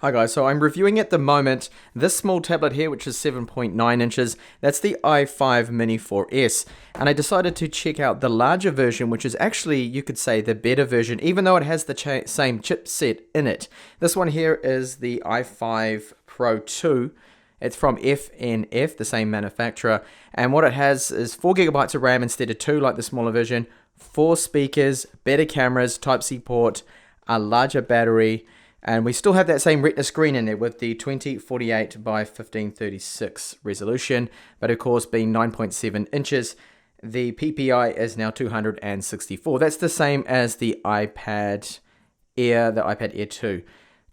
Hi guys, so I'm reviewing at the moment this small tablet here, which is 7.9 inches. That's the iFive Mini 4S. And I decided to check out the larger version, which is actually, you could say, the better version, even though it has the same chipset in it. This one here is the iFive Pro2. It's from FNF, the same manufacturer. And what it has is 4 gigabytes of RAM instead of 2 like the smaller version, 4 speakers, better cameras, Type-C port, a larger battery, and we still have that same Retina screen in there with the 2048 by 1536 resolution, but of course being 9.7 inches, the PPI is now 264. That's the same as the iPad Air, the iPad Air 2.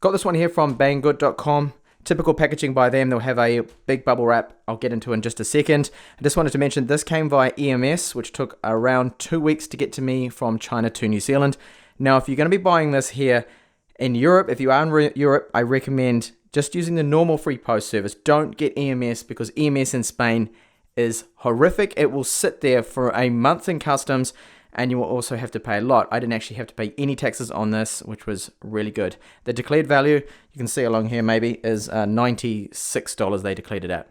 Got this one here from banggood.com. Typical packaging by them. They'll have a big bubble wrap I'll get into in just a second. I just wanted to mention this came via EMS, which took around 2 weeks to get to me from China to New Zealand. Now, if you're going to be buying this here in Europe, if you are in Europe, I recommend just using the normal free post service. Don't get EMS because EMS in Spain is horrific. It will sit there for a month in customs and you will also have to pay a lot. I didn't actually have to pay any taxes on this, which was really good. The declared value, you can see along here maybe, is $96 they declared it at.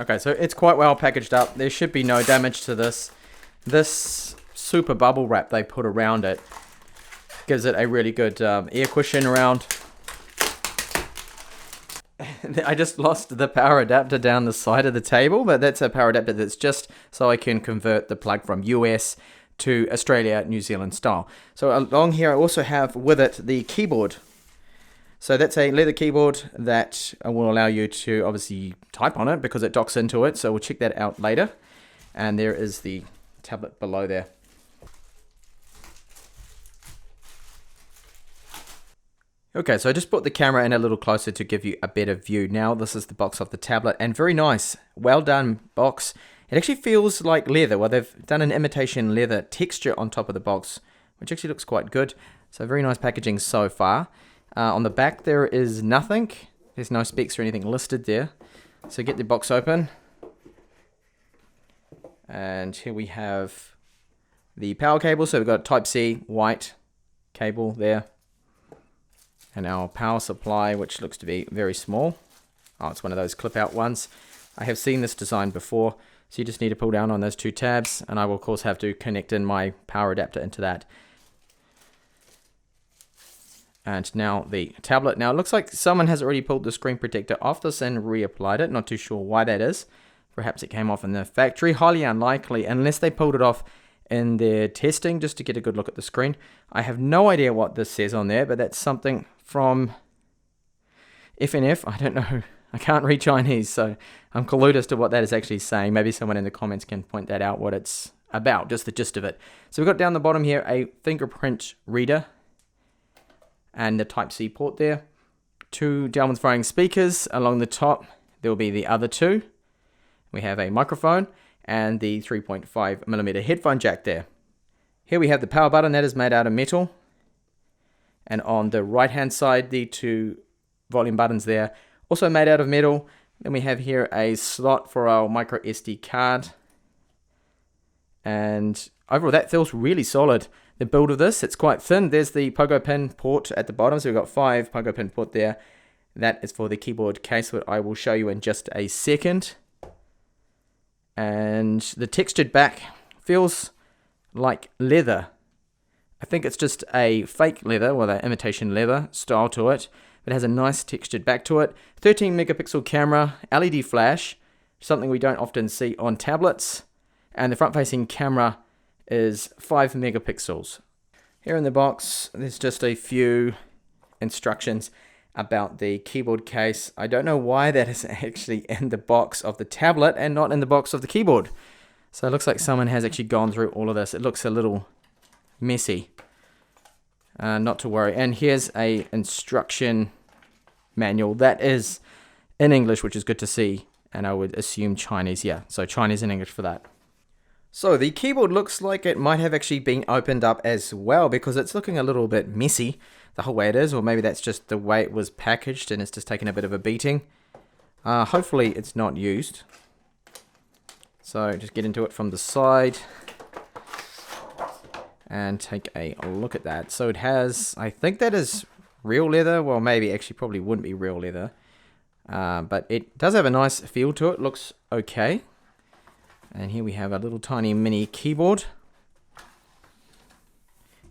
Okay, so it's quite well packaged up. There should be no damage to this. This super bubble wrap they put around it gives it a really good air cushion around. I just lost the power adapter down the side of the table, but that's a power adapter that's just so I can convert the plug from US to Australia, New Zealand style. So along here I also have with it the keyboard. So that's a leather keyboard that will allow you to obviously type on it because it docks into it. So we'll check that out later. And there is the tablet below there. Okay, so I just brought the camera in a little closer to give you a better view. Now this is the box of the tablet and very nice, well done box. It actually feels like leather. Well, they've done an imitation leather texture on top of the box, which actually looks quite good. So very nice packaging so far. On the back there is nothing. There's no specs or anything listed there. So get the box open. And here we have the power cable. So we've got Type-C white cable there. And our power supply, which looks to be very small. Oh, it's one of those clip-out ones. I have seen this design before. So you just need to pull down on those two tabs. And I will of course have to connect in my power adapter into that. And now the tablet. Now it looks like someone has already pulled the screen protector off this and reapplied it. Not too sure why that is. Perhaps it came off in the factory. Highly unlikely unless they pulled it off in their testing just to get a good look at the screen. I have no idea what this says on there, but that's something from FNF. I don't know. I can't read Chinese, so I'm clueless to what that is actually saying. Maybe someone in the comments can point that out, what it's about, just the gist of it. So we've got down the bottom here a Fingerprint Reader. And the Type-C port there. 2 downward throwing speakers. Along the top, there will be the other 2. We have a microphone and the 3.5mm headphone jack there. Here we have the power button that is made out of metal. And on the right-hand side, the 2 volume buttons there, also made out of metal. Then we have here a slot for our micro SD card. And overall, that feels really solid. The build of this, it's quite thin. There's the pogo pin port at the bottom. So we've got 5 pogo pin port there. That is for the keyboard case, which I will show you in just a second. And the textured back feels like leather. I think it's just a fake leather, or the imitation leather style to it. It has a nice textured back to it. 13 megapixel camera, LED flash, something we don't often see on tablets. And the front-facing camera is 5 megapixels. Here in the box, there's just a few instructions about the keyboard case. I don't know why that is actually in the box of the tablet and not in the box of the keyboard. So it looks like someone has actually gone through all of this. It looks a little messy. Not to worry. And here's a instruction manual that is in English, which is good to see. And I would assume Chinese, yeah. So Chinese and English for that. So the keyboard looks like it might have actually been opened up as well because it's looking a little bit messy the whole way it is, or maybe that's just the way it was packaged and it's just taken a bit of a beating. Hopefully it's not used. So just get into it from the side and take a look at that. So it has, I think that is real leather. Well, maybe actually probably wouldn't be real leather. But it does have a nice feel to it. Looks okay. And here we have a little tiny mini keyboard.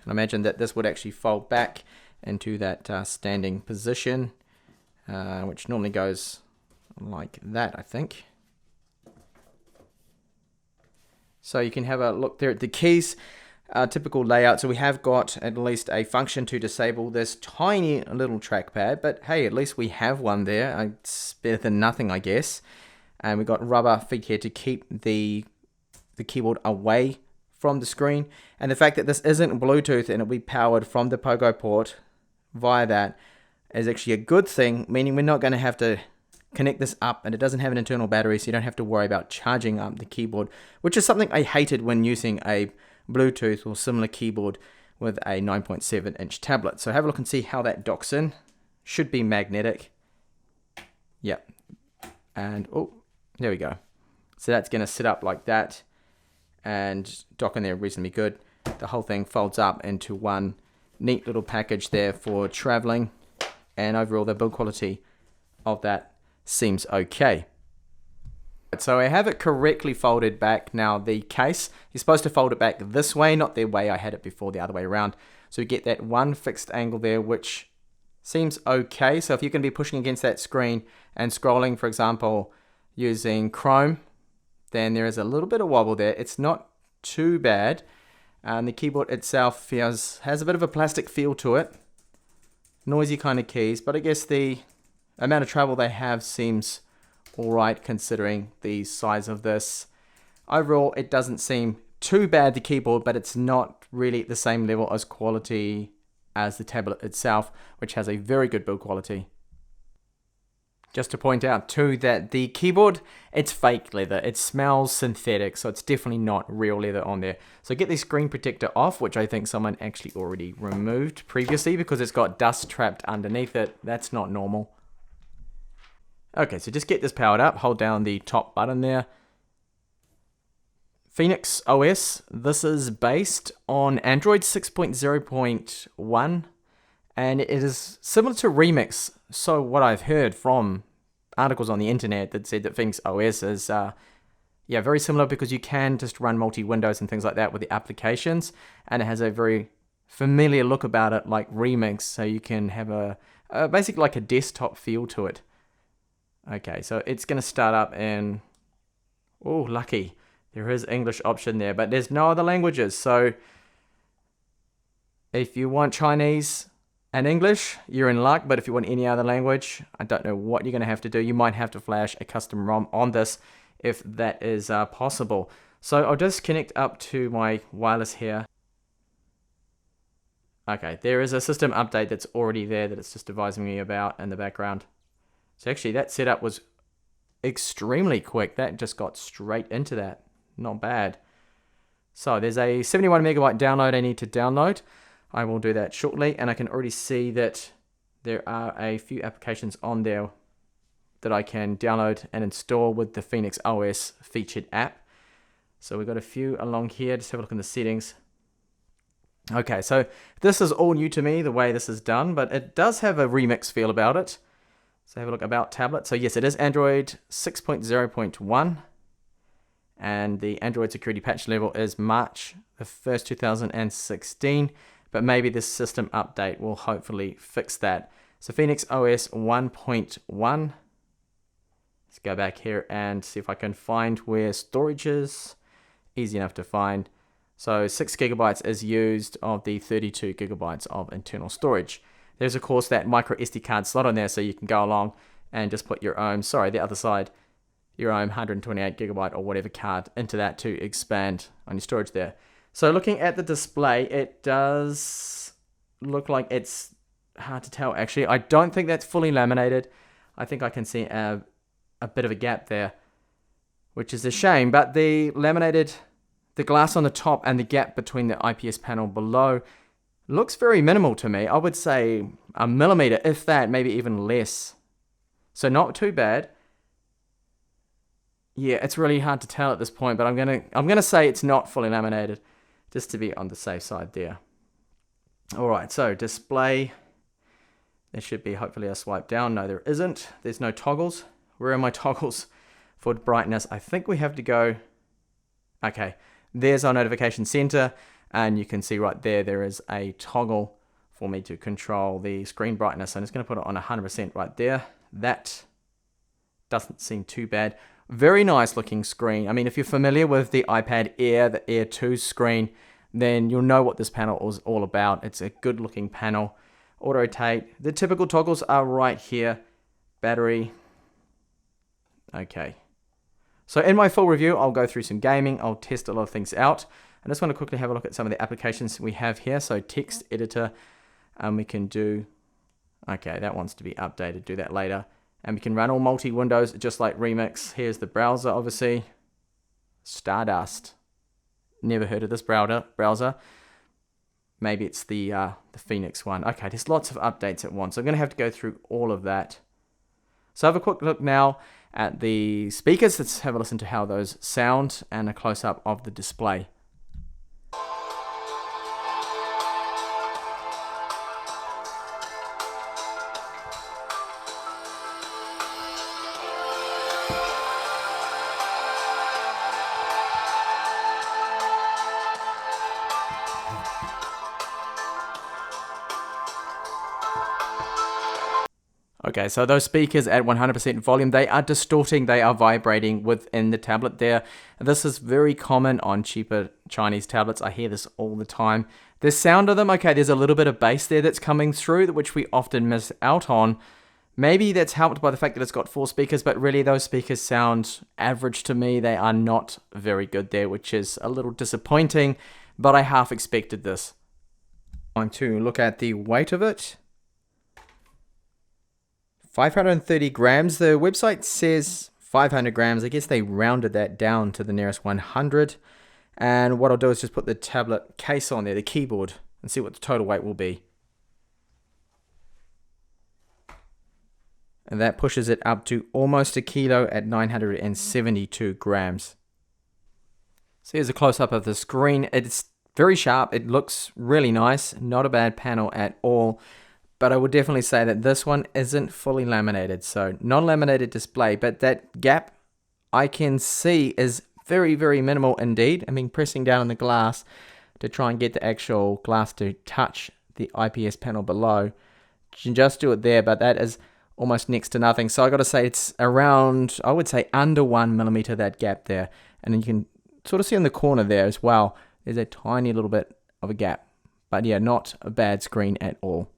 And I imagine that this would actually fold back into that standing position, which normally goes like that, I think. So you can have a look there at the keys. Typical layout. So we have got at least a function to disable this tiny little trackpad, but hey, at least we have one there. It's better than nothing, I guess. And we've got rubber feet here to keep the keyboard away from the screen. And the fact that this isn't Bluetooth and it'll be powered from the Pogo port via that is actually a good thing, meaning we're not going to have to connect this up, and it doesn't have an internal battery, so you don't have to worry about charging up the keyboard, which is something I hated when using a Bluetooth or similar keyboard with a 9.7-inch tablet. So have a look and see how that docks in. Should be magnetic. Yep. And oh, there we go. So that's going to sit up like that and dock in there reasonably good. The whole thing folds up into one neat little package there for traveling, and overall the build quality of that seems okay. So I have it correctly folded back now. The case, you're supposed to fold it back this way, not the way I had it before, the other way around. So you get that one fixed angle there, which seems okay. So if you're going to be pushing against that screen and scrolling, for example, using Chrome, then there is a little bit of wobble there. It's not too bad. And the keyboard itself has a bit of a plastic feel to it. Noisy kind of keys, but I guess the amount of travel they have seems alright considering the size of this. Overall, it doesn't seem too bad, the keyboard, but it's not really at the same level as quality as the tablet itself, which has a very good build quality. Just to point out too that the keyboard, it's fake leather. It smells synthetic, so it's definitely not real leather on there. So get the screen protector off, which I think someone actually already removed previously because it's got dust trapped underneath it. That's not normal. Okay, so just get this powered up, hold down the top button there. Phoenix OS, this is based on Android 6.0.1, and it is similar to Remix. So what I've heard from articles on the internet that said that Phoenix OS is very similar because you can just run multi-windows and things like that with the applications, and it has a very familiar look about it like Remix, so you can have a basically like a desktop feel to it. Okay, so it's going to start up in, oh, lucky. There is English option there, but there's no other languages. So if you want Chinese and English, you're in luck. But if you want any other language, I don't know what you're going to have to do. You might have to flash a custom ROM on this if that is possible. So I'll just connect up to my wireless here. Okay, there is a system update that's already there that it's just advising me about in the background. So actually that setup was extremely quick. That just got straight into that. Not bad. So there's a 71 megabyte download I need to download. I will do that shortly, and I can already see that there are a few applications on there that I can download and install with the Phoenix OS featured app. So we've got a few along here. Just have a look in the settings. Okay, so this is all new to me, the way this is done, but it does have a Remix feel about it. So have a look about tablet. So yes, it is Android 6.0.1, and the Android security patch level is March the 1st, 2016, but maybe this system update will hopefully fix that. So Phoenix OS 1.1, let's go back here and see if I can find where storage is. Easy enough to find. So 6 gigabytes is used of the 32 gigabytes of internal storage. There's of course that micro SD card slot on there, so you can go along and just put your own, the other side, your own 128 gigabyte or whatever card into that to expand on your storage there. So looking at the display, it does look like it's hard to tell actually. I don't think that's fully laminated. I think I can see a bit of a gap there, which is a shame, but the glass on the top and the gap between the IPS panel below looks very minimal to me. I would say a millimeter, if that, maybe even less. So not too bad. Yeah, it's really hard to tell at this point, but I'm gonna say it's not fully laminated, just to be on the safe side there. All right, so display. There should be hopefully a swipe down. No, there isn't. There's no toggles. Where are my toggles for brightness? I think we have to go. Okay, there's our notification center, and you can see right there, there is a toggle for me to control the screen brightness. I'm just going to put it on 100% right there. That doesn't seem too bad. Very nice looking screen. I mean, if you're familiar with the iPad Air, the Air 2 screen, then you'll know what this panel is all about. It's a good looking panel. Auto rotate. The typical toggles are right here. Battery. Okay. So in my full review, I'll go through some gaming. I'll test a lot of things out. I just want to quickly have a look at some of the applications we have here. So text editor. We can do, okay, that wants to be updated, do that later. And we can run all multi-windows just like Remix. Here's the browser, obviously. Stardust. Never heard of this browser. Maybe it's the Phoenix one. Okay, there's lots of updates at once. So I'm going to have to go through all of that. So have a quick look now at the speakers. Let's have a listen to how those sound and a close-up of the display. Okay, so those speakers at 100% volume, they are distorting, they are vibrating within the tablet there. This is very common on cheaper Chinese tablets. I hear this all the time. The sound of them, okay, there's a little bit of bass there that's coming through, which we often miss out on. Maybe that's helped by the fact that it's got 4 speakers, but really those speakers sound average to me. They are not very good there, which is a little disappointing, but I half expected this. Time to look at the weight of it. 530 grams. The website says 500 grams. I guess they rounded that down to the nearest 100. And what I'll do is just put the tablet case on there, the keyboard, and see what the total weight will be. And that pushes it up to almost a kilo at 972 grams. So here's a close-up of the screen. It's very sharp. It looks really nice. Not a bad panel at all. But I would definitely say that this one isn't fully laminated. So non-laminated display, but that gap I can see is very, very minimal indeed. I mean, pressing down on the glass to try and get the actual glass to touch the IPS panel below. You can just do it there, but that is almost next to nothing. So I got to say it's around, I would say under 1 millimeter, that gap there. And then you can sort of see in the corner there as well, there's a tiny little bit of a gap. But yeah, not a bad screen at all.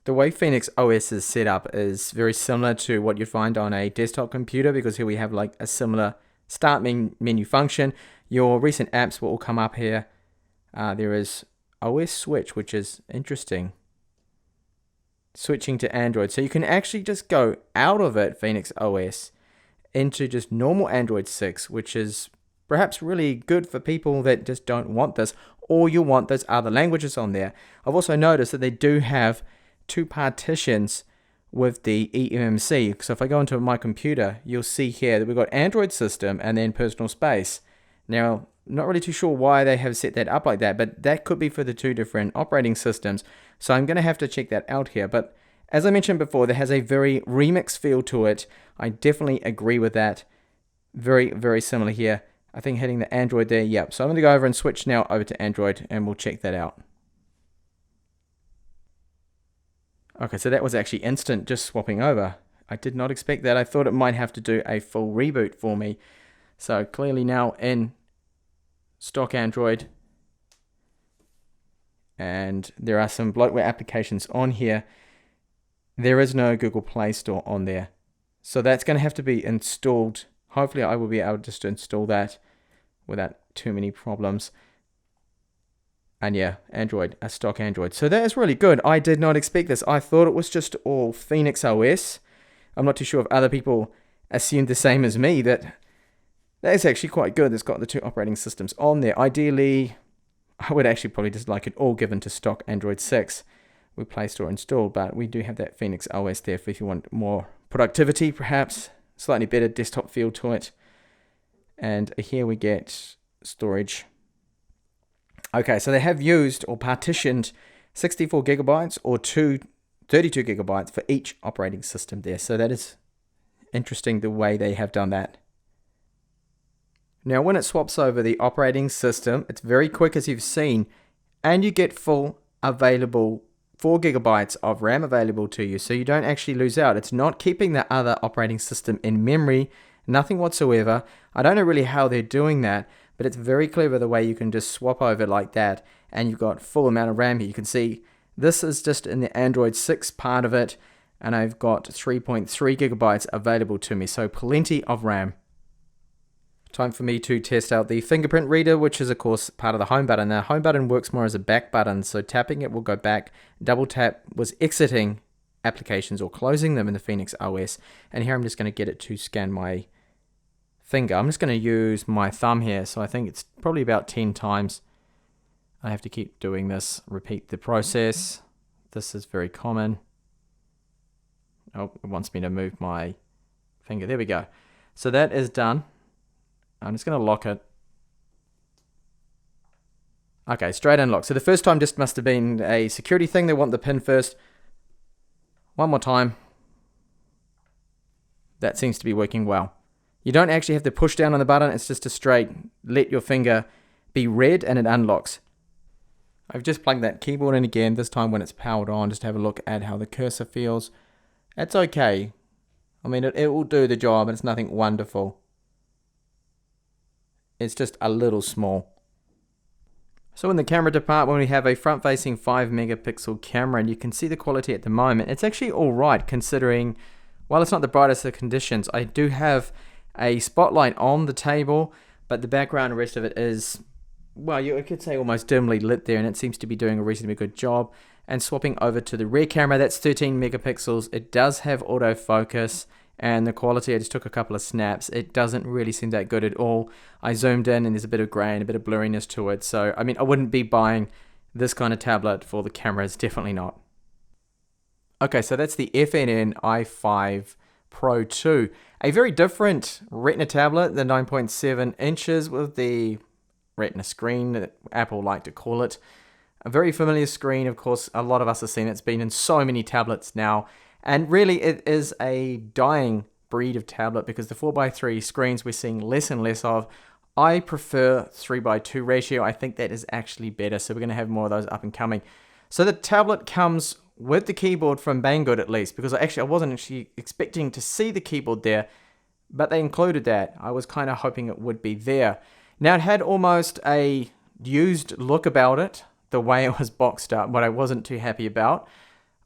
The way Phoenix OS is set up is very similar to what you find on a desktop computer, because here we have like a similar start menu function. Your recent apps will all come up here. There is OS switch, which is interesting. Switching to Android. So you can actually just go out of it, Phoenix OS, into just normal Android 6, which is perhaps really good for people that just don't want this, or you want those other languages on there. I've also noticed that they do have 2 partitions with the eMMC. So if I go into my computer, you'll see here that we've got Android system and then personal space. Now, not really too sure why they have set that up like that, but that could be for the 2 different operating systems. So I'm going to have to check that out here. But as I mentioned before, there has a very Remix feel to it. I definitely agree with that. Very, very similar here. I think hitting the Android there, yep. So I'm going to go over and switch now over to Android, and we'll check that out. Okay, so that was actually instant, just swapping over. I did not expect that. I thought it might have to do a full reboot for me. So clearly now in stock Android. And there are some bloatware applications on here. There is no Google Play Store on there. So that's going to have to be installed. Hopefully I will be able just to install that without too many problems. And yeah, Android, a stock Android. So that is really good. I did not expect this. I thought it was just all Phoenix OS. I'm not too sure if other people assumed the same as me, that is actually quite good. It's got the 2 operating systems on there. Ideally, I would actually probably just like it all given to stock Android 6 with Play Store installed, but we do have that Phoenix OS there for if you want more productivity, perhaps. slightly better desktop feel to it. And here we get storage. Okay, so they have used or partitioned 64 gigabytes or 32 gigabytes for each operating system there. So that is interesting the way they have done that. Now when it swaps over the operating system, it's very quick as you've seen, and you get full available 4 gigabytes of RAM available to you, so you don't actually lose out. It's not keeping the other operating system in memory, nothing whatsoever. I don't know really how they're doing that, but it's very clever the way you can just swap over like that, and you've got full amount of RAM here. You can see this is just in the Android 6 part of it, and I've got 3.3 gigabytes available to me, so plenty of RAM. Time for me to test out the Fingerprint Reader, which is of course part of the home button. Now, home button works more as a back button, so tapping it will go back. Double tap was exiting applications or closing them in the Phoenix OS. And here I'm just going to get it to scan my finger. I'm just going to use my thumb here, so I think it's probably about 10 times. I have to keep doing this, repeat the process. This is very common. Oh, it wants me to move my finger. There we go. So that is done. I'm just going to lock it. Okay, straight unlock. So the first time just must have been a security thing. They want the pin first. One more time. That seems to be working well. You don't actually have to push down on the button. It's just a straight, let your finger be red and it unlocks. I've just plugged that keyboard in again, this time when it's powered on, just to have a look at how the cursor feels. It's okay. I mean, it will do the job, and it's nothing wonderful. It's just a little small. So in the camera department, we have a front-facing 5 megapixel camera, and you can see the quality at the moment. It's actually all right, considering, while it's not the brightest of conditions, I do have a spotlight on the table, but the background and rest of it is, well, you could say almost dimly lit there, and it seems to be doing a reasonably good job. And swapping over to the rear camera, that's 13 megapixels. It does have autofocus, and the quality, I just took a couple of snaps. It doesn't really seem that good at all. I zoomed in and there's a bit of gray and a bit of blurriness to it. So, I mean, I wouldn't be buying this kind of tablet for the cameras, definitely not. Okay, so that's the FNF iFive Pro2. A very different Retina tablet, the 9.7 inches with the Retina screen that Apple like to call it. A very familiar screen, of course, a lot of us have seen it. It's been in so many tablets now. And really, it is a dying breed of tablet because the 4:3 screens we're seeing less and less of. I prefer 3:2 ratio. I think that is actually better. So we're going to have more of those up and coming. So the tablet comes with the keyboard from Banggood at least, because I wasn't actually expecting to see the keyboard there, but they included that. I was kind of hoping it would be there. Now it had almost a used look about it, the way it was boxed up, what I wasn't too happy about.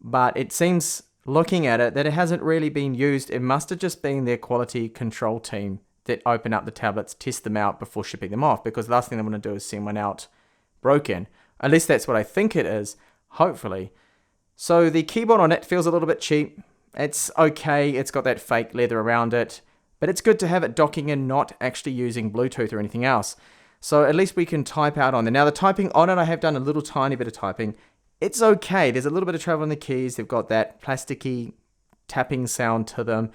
But it seems, looking at it, that it hasn't really been used. It must have just been their quality control team that open up the tablets, test them out before shipping them off, because the last thing they want to do is send one out broken. At least that's what I think it is, hopefully. So the keyboard on it feels a little bit cheap. It's okay, it's got that fake leather around it, but it's good to have it docking in, not actually using Bluetooth or anything else. So at least we can type out on there. Now the typing on it, I have done a little tiny bit of typing. It's okay. There's a little bit of travel on the keys. They've got that plasticky tapping sound to them.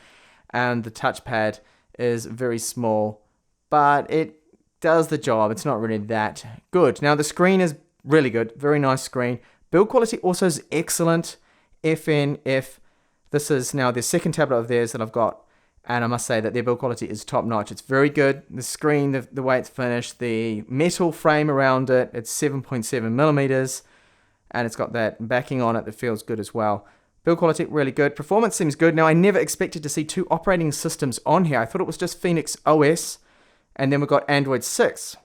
And the touchpad is very small, but it does the job. It's not really that good. Now the screen is really good. Very nice screen. Build quality also is excellent. FNF. This is now the second tablet of theirs that I've got. And I must say that their build quality is top notch. It's very good. The screen, the way it's finished, the metal frame around it, it's 7.7 millimeters. And it's got that backing on it that feels good as well. Build quality, really good. Performance seems good. Now, I never expected to see two operating systems on here. I thought it was just Phoenix OS, and then we've got Android 6.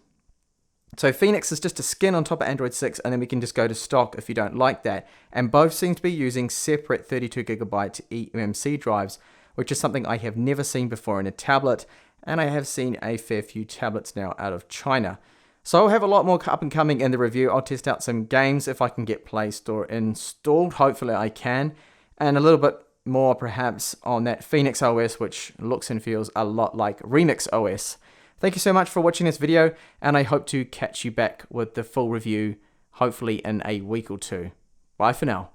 So Phoenix is just a skin on top of Android 6, and then we can just go to stock if you don't like that. And both seem to be using separate 32GB eMMC drives, which is something I have never seen before in a tablet, and I have seen a fair few tablets now out of China. So I'll have a lot more up and coming in the review. I'll test out some games if I can get Play Store installed. Hopefully I can. And a little bit more perhaps on that Phoenix OS, which looks and feels a lot like Remix OS. Thank you so much for watching this video, and I hope to catch you back with the full review, hopefully in a week or two. Bye for now.